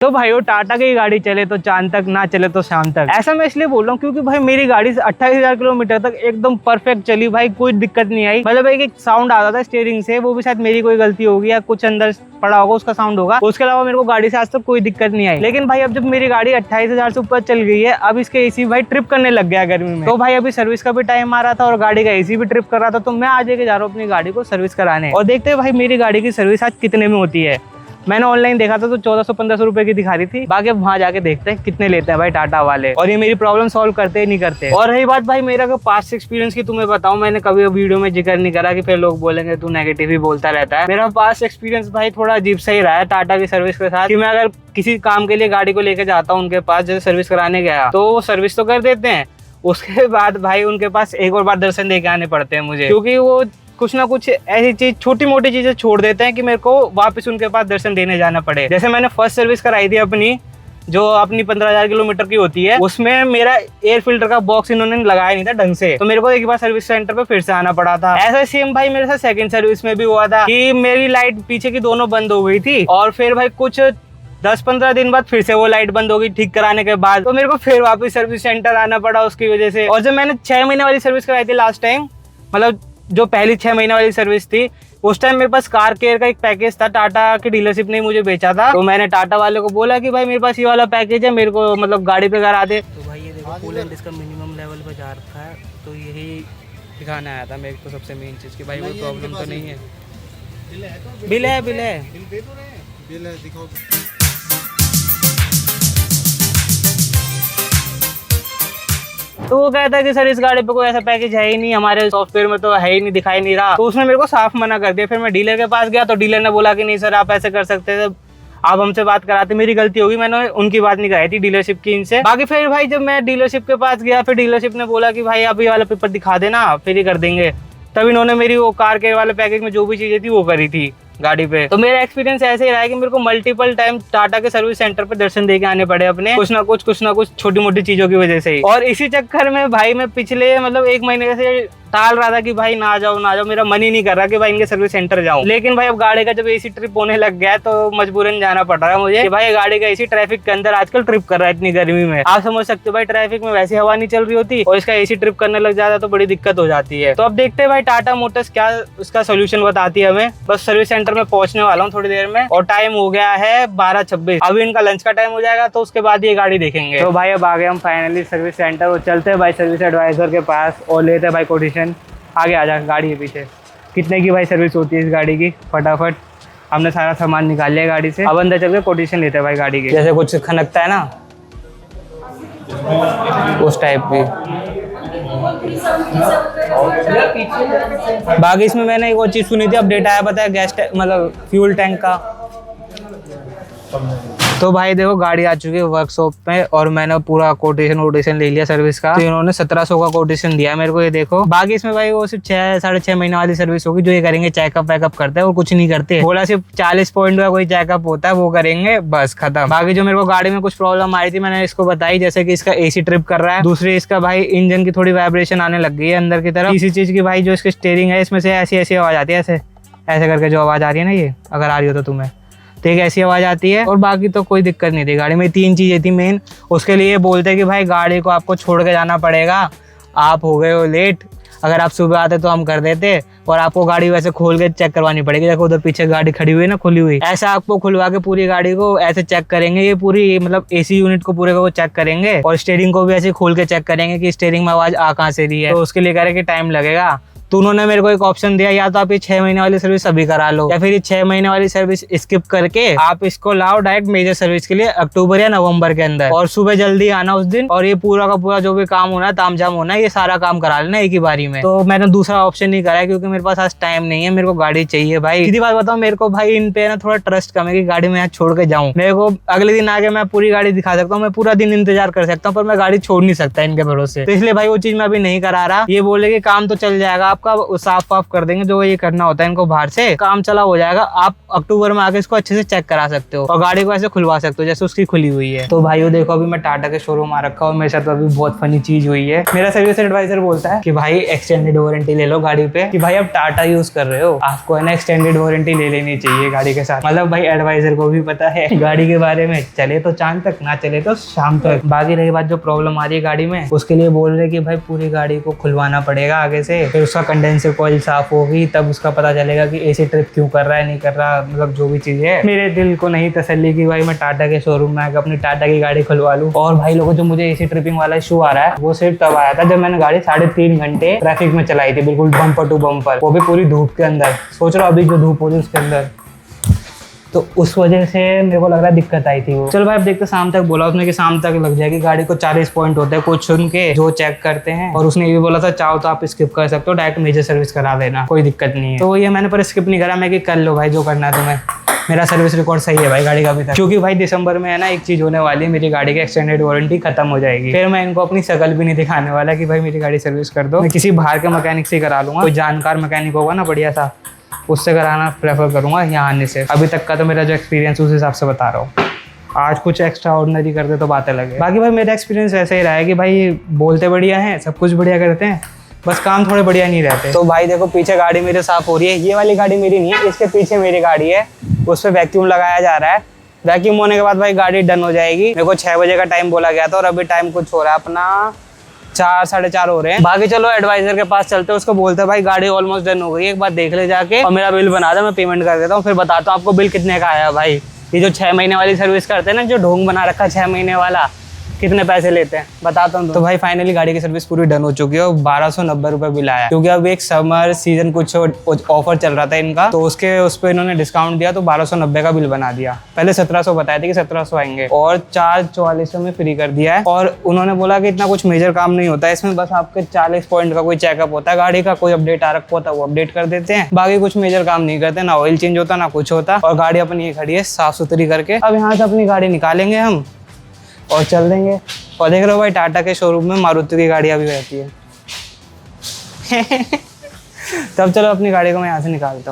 तो भाई वो टाटा की गाड़ी चले तो चांद तक, ना चले तो शाम तक। ऐसा मैं इसलिए बोल रहा हूँ क्योंकि भाई मेरी गाड़ी 28,000 किलोमीटर तक एकदम परफेक्ट चली भाई, कोई दिक्कत नहीं आई। मतलब एक साउंड आता था स्टीयरिंग से, वो भी शायद मेरी कोई गलती होगी या कुछ अंदर पड़ा होगा उसका साउंड होगा, उसके अलावा मेरे को गाड़ी से आज तक कोई दिक्कत नहीं आई। लेकिन भाई अब जब मेरी गाड़ी 28,000 से ऊपर चल गई है, अब इसके एसी भाई ट्रिप करने लग गया गर्मी में। तो भाई अभी सर्विस का भी टाइम आ रहा था और गाड़ी का एसी भी ट्रिप कर रहा था, तो मैं आज लेके जा रहा हूँ अपनी गाड़ी को सर्विस कराने। और देखते हैं भाई मेरी गाड़ी की सर्विस आज कितने में होती है। मैंने ऑनलाइन देखा था तो 1400-1500 रुपए की दिखा रही थी। बाकी अब वहाँ जाके देखते हैं कितने लेते हैं भाई टाटा वाले, और ये मेरी प्रॉब्लम सॉल्व करते ही नहीं करते। और रही बात भाई मेरा पास्ट एक्सपीरियंस की, तुम्हें बताऊं, मैंने कभी वीडियो में जिक्र नहीं करा कि फिर लोग बोलेंगे तू नेगेटिव ही बोलता रहता है। मेरा पास्ट एक्सपीरियंस भाई थोड़ा अजीब सा ही रहा है टाटा की सर्विस के साथ, कि मैं अगर किसी काम के लिए गाड़ी को लेकर जाता हूँ उनके पास, जैसे सर्विस कराने गया तो वो सर्विस तो कर देते हैं, उसके बाद भाई उनके पास एक और बार दर्शन दे के आने पड़ते हैं मुझे, क्योंकि वो कुछ ना कुछ ऐसी चीज, छोटी मोटी चीजें छोड़ देते हैं कि मेरे को वापस उनके पास दर्शन देने जाना पड़े। जैसे मैंने फर्स्ट सर्विस कराई थी अपनी, जो अपनी 15,000 किलोमीटर की होती है, उसमें मेरा एयर फिल्टर का बॉक्स इन्होंने लगाया नहीं था ढंग से, तो मेरे को एक बार सर्विस सेंटर पे फिर से आना पड़ा था। ऐसा सेम भाई मेरे साथ सेकंड सर्विस में भी हुआ था कि मेरी लाइट पीछे की दोनों बंद हो गई थी, और फिर भाई कुछ 10-15 दिन बाद फिर से वो लाइट बंद हो गई ठीक कराने के बाद, तो मेरे को फिर वापस सर्विस सेंटर आना पड़ा उसकी वजह से। और जब मैंने 6 महीने वाली सर्विस कराई थी लास्ट टाइम, मतलब जो पहली 6 महीने वाली सर्विस थी, उस टाइम मेरे पास कार केयर का एक पैकेज था, टाटा की डीलरशिप ने मुझे बेचा था। तो मैंने टाटा वाले को बोला कि भाई मेरे पास ये वाला पैकेज है, मेरे को मतलब गाड़ी पे करा दे। तो भाई ये देखो कूलेंट इसका मिनिमम लेवल पे जा रखा है, तो यही दिखाना आया था मेरे को सबसे मेन चीज़ कि भाई कोई प्रॉब्लम तो नहीं है। बिल है दिखाओ। तो वो कहता है कि सर इस गाड़ी पे कोई ऐसा पैकेज है ही नहीं, हमारे सॉफ्टवेयर में तो है ही नहीं, दिखाई नहीं रहा। तो उसने मेरे को साफ मना कर दिया। फिर मैं डीलर के पास गया तो डीलर ने बोला कि नहीं सर आप ऐसे कर सकते थे, आप हमसे बात कराते, मेरी गलती होगी, मैंने उनकी बात नहीं कराई थी डीलरशिप की इनसे। बाकी फिर भाई जब मैं डीलरशिप के पास गया, फिर डीलरशिप ने बोला कि भाई आप ये वाला पेपर दिखा देना फिर ही कर देंगे। तब इन्होंने मेरी वो कार के वाले पैकेज में जो भी चीजें थी वो करी थी गाड़ी पे। तो मेरा एक्सपीरियंस ऐसे ही रहा है कि मेरे को मल्टीपल टाइम टाटा के सर्विस सेंटर पे दर्शन देके आने पड़े अपने, कुछ ना कुछ छोटी मोटी चीजों की वजह से ही। और इसी चक्कर में भाई मैं पिछले मतलब 1 महीने से टाल रहा था कि भाई ना जाओ, मेरा मन ही नहीं कर रहा कि भाई इनके सर्विस सेंटर जाऊं। लेकिन भाई अब गाड़ी का जब एसी ट्रिप होने लग गया तो मजबूरन जाना पड़ रहा है मुझे कि भाई गाड़ी का एसी ट्रैफिक के अंदर आजकल ट्रिप कर रहा है इतनी गर्मी में। आप समझ सकते हो भाई ट्रैफिक में वैसे हवा नहीं चल रही होती और इसका एसी ट्रिप करने लग जाता है तो बड़ी दिक्कत हो जाती है। तो अब देखते हैं भाई टाटा मोटर्स क्या उसका सोल्यूशन बताती है हमें। बस सर्विस सेंटर में पहुंचने वाला हूँ थोड़ी देर में, और टाइम हो गया है 12:26। अभी इनका लंच का टाइम हो जाएगा तो उसके बाद ये गाड़ी देखेंगे। तो भाई अब आ गए हम फाइनली सर्विस सेंटर, और चलते हैं भाई सर्विस एडवाइजर के पास और लेते हैं भाई कोटेशन। आगे आ जा, गाड़ी है पीछे। कितने की भाई सर्विस होती है इस गाड़ी की? फटाफट हमने सारा सामान निकाल लिया गाड़ी से, अब अंदर चल के कोटेशन लेते हैं भाई गाड़ी की। जैसे कुछ खनकता है ना उस टाइप की। बाकी इसमें मैंने एक और चीज़ सुनी थी, अपडेट आया पता है गैस मतलब फ्यूल टैंक का। तो भाई देखो गाड़ी आ चुकी है वर्कशॉप में, और मैंने पूरा कोटेशन ले लिया सर्विस का। तो इन्होंने 1700 का कोटेशन दिया मेरे को, ये देखो। बाकी इसमें भाई वो सिर्फ 6-6.5 महीने वाली सर्विस होगी जो ये करेंगे, चेकअप वैकअप करते हैं और कुछ नहीं करते। बोला सिर्फ 40 पॉइंट का कोई चेकअप होता है वो करेंगे, बस खत्म। बाकी जो मेरे को गाड़ी में कुछ प्रॉब्लम आई थी मैंने इसको बताई, जैसे कि इसका एसी ट्रिप कर रहा है, दूसरी इसका भाई इंजन की थोड़ी वाइब्रेशन आने लग गई है अंदर की तरफ, इसी चीज की भाई जो इसकी स्टीयरिंग है इसमें से ऐसी आवाज आती है, ऐसे करके जो आवाज आ रही है ना, ये अगर आ रही हो तो तुम्हें, तो एक ऐसी आवाज़ आती है। और बाकी तो कोई दिक्कत नहीं थी गाड़ी में। 3 चीज़ें थी मेन। उसके लिए बोलते कि भाई गाड़ी को आपको छोड़ के जाना पड़ेगा, आप हो गए हो लेट, अगर आप सुबह आते तो हम कर देते, और आपको गाड़ी वैसे खोल के चेक करवानी पड़ेगी। देखो उधर पीछे गाड़ी खड़ी हुई है ना खुली हुई, ऐसा आपको खुलवा के पूरी गाड़ी को ऐसे चेक करेंगे, ये पूरी मतलब एसी यूनिट को पूरे को चेक करेंगे, और स्टीयरिंग को भी ऐसे खोल के चेक करेंगे कि स्टीयरिंग में आवाज़ आ कहाँ से रही है। तो उसके लिए कह रहे कि टाइम लगेगा। तो उन्होंने मेरे को एक ऑप्शन दिया, या तो आप ये 6 महीने वाली सर्विस अभी करा लो, या फिर ये 6 महीने वाली सर्विस स्किप करके आप इसको लाओ डायरेक्ट मेजर सर्विस के लिए अक्टूबर या नवंबर के अंदर, और सुबह जल्दी आना उस दिन, और ये पूरा का पूरा जो भी काम होना है, तामझाम होना है, ये सारा काम करा लेना एक ही बारी में। तो मैंने दूसरा ऑप्शन नहीं करा क्योंकि मेरे पास आज टाइम नहीं है, मेरे को गाड़ी चाहिए भाई। सीधी बात बताऊं, मेरे को भाई इन पे ना थोड़ा ट्रस्ट कम है कि गाड़ी में यहाँ छोड़ के जाऊँ। मेरे को अगले दिन आके मैं पूरी गाड़ी दिखा सकता हूँ, मैं पूरा दिन इंतजार कर सकता हूँ, पर मैं गाड़ी छोड़ नहीं सकता इनके भरोसे। तो इसलिए भाई वो चीज मैं अभी नहीं करा रहा। ये बोले कि काम तो चल जाएगा, आप आपका साफ वाफ कर देंगे, जो ये करना होता है इनको बाहर से, काम चला हो जाएगा। आप अक्टूबर में आके इसको अच्छे से चेक करा सकते हो और गाड़ी को ऐसे खुलवा सकते हो जैसे उसकी खुली हुई है। तो भाइयों देखो, अभी मैं टाटा के शोरूम आ रखा हूँ, मेरे साथ अभी बहुत फनी चीज हुई है। मेरा सर्विस एडवाइजर बोलता है कि भाई एक्सटेंडेड वारंटी ले लो गाड़ी पे, कि भाई आप टाटा यूज कर रहे हो, आपको है ना एक्सटेंडेड वारंटी ले लेनी चाहिए गाड़ी के साथ। मतलब भाई एडवाइजर को भी पता है गाड़ी के बारे में, चले तो चांद तक, ना चले तो शाम तक। बाकी रही बात जो प्रॉब्लम आ रही है गाड़ी में, उसके लिए बोल रहे कि भाई पूरी गाड़ी को खुलवाना पड़ेगा आगे से, फिर उसका कंडेंसर कॉइल साफ होगी, तब उसका पता चलेगा कि एसी ट्रिप क्यों कर रहा है, नहीं कर रहा, मतलब जो भी चीज है। मेरे दिल को नहीं तसल्ली की भाई मैं टाटा के शोरूम में आकर अपनी टाटा की गाड़ी खुलवा लूं। और भाई लोगों, जो मुझे एसी ट्रिपिंग वाला इशू आ रहा है वो सिर्फ तब आया था जब मैंने गाड़ी 3.5 घंटे ट्रैफिक में चलाई थी, बिल्कुल बम्पर टू बम्पर, वो भी पूरी धूप के अंदर। सोच रहा अभी जो धूप होती है उसके अंदर, तो उस वजह से मेरे को लग रहा है दिक्कत आई थी वो। चलो भाई अब देखते, शाम तक बोला उसने कि शाम तक लग जाएगी। गाड़ी को 40 पॉइंट होते हैं कुछ सुन के जो चेक करते हैं, और उसने ये भी बोला था चाहो तो आप स्किप कर सकते हो, डायरेक्ट मेजर सर्विस करा देना, कोई दिक्कत नहीं है। तो ये मैंने पर स्किप नहीं करा, मैं कि कर लो भाई जो करना है तुम्हें, मेरा सर्विस रिकॉर्ड सही है भाई गाड़ी का अभी तक। क्योंकि भाई दिसंबर में है ना एक चीज होने वाली है, मेरी गाड़ी की एक्सटेंडेड वारंटी खत्म हो जाएगी, फिर मैं इनको अपनी शकल भी नहीं दिखाने वाला कि भाई मेरी गाड़ी सर्विस कर दो। मैं किसी बाहर के मैकेनिक से करा लूंगा, कोई जानकार मैकेनिक होगा ना बढ़िया सा, उससे कराना प्रेफर करूंगा यहाँ आने से। अभी तक का तो मेरा जो एक्सपीरियंस उस हिसाब से बता रहा हूँ, आज कुछ एक्स्ट्रा ऑर्डिनरी करते तो बातें लगे। बाकी भाई मेरा एक्सपीरियंस ऐसे ही रहा है कि भाई बोलते बढ़िया हैं, सब कुछ बढ़िया करते हैं, बस काम थोड़े बढ़िया नहीं रहते। तो भाई देखो पीछे गाड़ी मेरे साफ हो रही है, ये वाली गाड़ी मेरी नहीं है, इसके पीछे मेरी गाड़ी है, उस पर वैक्यूम लगाया जा रहा है। वैक्यूम होने के बाद भाई गाड़ी डन हो जाएगी। मेरे को 6 बजे का टाइम बोला गया था और अभी टाइम कुछ हो रहा है अपना 4 साढ़े 4 हो रहे हैं। बाकी चलो एडवाइजर के पास चलते हैं, उसको बोलते हैं भाई गाड़ी ऑलमोस्ट डन हो गई है, एक बार देख ले जाके और मेरा बिल बना दे, मैं पेमेंट कर देता हूँ, फिर बताता हूँ आपको बिल कितने का आया। भाई ये जो 6 महीने वाली सर्विस करते हैं ना, जो ढोंग बना रखा है 6 महीने वाला, कितने पैसे लेते हैं बताता हूँ। तो भाई फाइनली गाड़ी की सर्विस पूरी डन हो चुकी है और 1290 रुपये बिल आया, क्योंकि अब एक समर सीजन कुछ ऑफर चल रहा था इनका, तो उस पर इन्होंने डिस्काउंट दिया तो 1290 का बिल बना दिया। पहले 1700 बताए थे कि 1700 आएंगे और 444 में फ्री कर दिया है। और उन्होंने बोला कि इतना कुछ मेजर काम नहीं होता है इसमें, बस आपके 40 पॉइंट का कोई चेकअप होता है गाड़ी का, कोई अपडेट आ रखा होता है वो अपडेट कर देते हैं, बाकी कुछ मेजर काम नहीं करते, ना ऑयल चेंज होता ना कुछ होता। और गाड़ी अपनी ये खड़ी है साफ सुथरी करके। अब यहाँ से अपनी गाड़ी निकालेंगे हम और चल देंगे। और देख रहे हो भाई टाटा के शोरूम में मारुति की गाड़ियाँ भी रहती है। तब चलो अपनी गाड़ी को मैं यहाँ से निकालता हूँ।